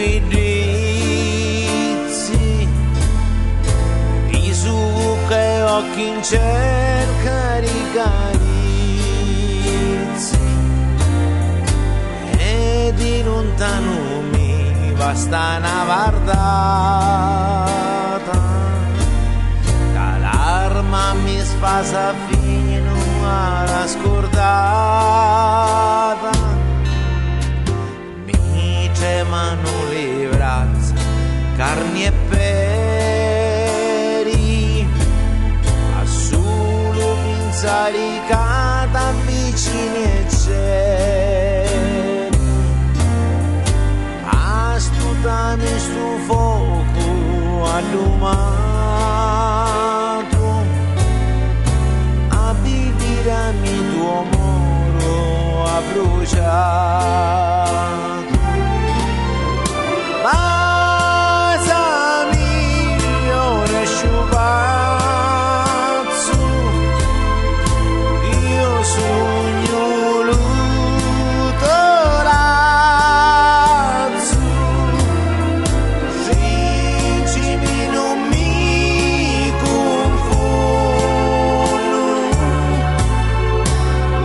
vidrizzi, i su che occhi in cerca di carizi, e di lontano mi basta una guardata, l'arma mi sfasa fino alla scordata, mi tremano le braccia, carni e peri, a solo pensare che vicini e cieli, astutami sto fuoco allumato, abbidirami tuo amore a bruciato. Basami un sciupazzo, io sogno l'utorazzo, sincimi non mi confondo,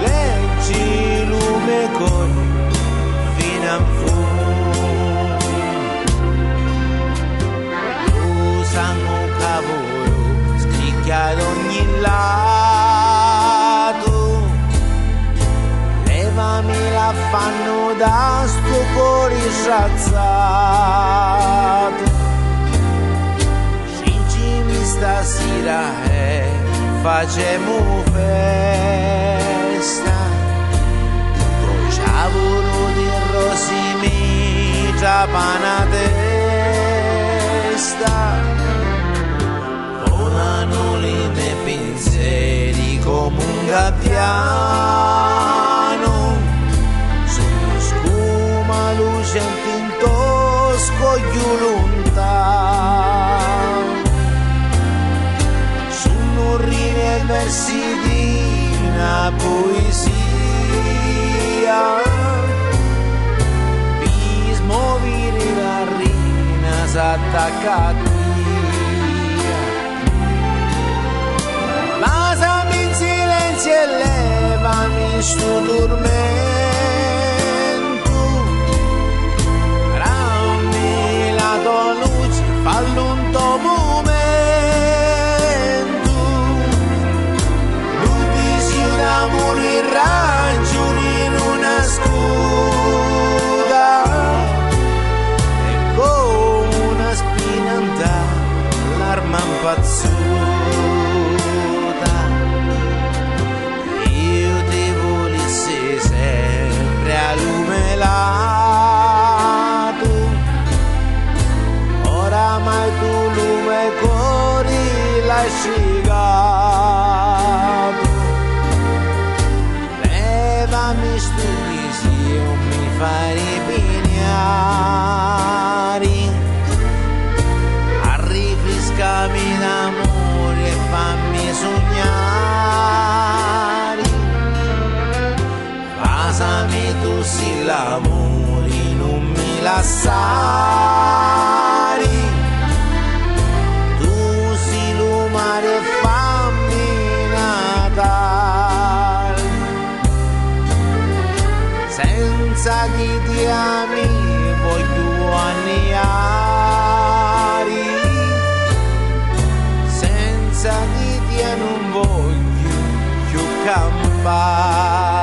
leggi lume con fino a fondo, lo sanno cavolo scricchia ad ogni lato, levami l'affanno da sto cuore srazzato, scincimi stasera e facciamo festa, bruciavano di rossi mi trapana testa, volano le miei pensieri come un gabbiano, sono scuma lucente in tosco lontano, sono rime e versi di una poesia, bismo vire la rina s'attacca via, lasami in silenzio e levami sto tormento, rammi la tua luce, fallo un tuo momento, l'udisi d'amore ragioni in una scuda, e come una spinanta l'arma impazzuta, io ti volessi sempre a lume lato, oramai tu lume cori l'hai scigato, levami sto visio, mi fai ripignare, arrifiscami d'amore e fammi sognare, basami tu sì l'amore, non mi lasciare, tu sì l'umare e fammi Natale, senza chi ti ami voglio anniari, senza chi ti non voglio più campare.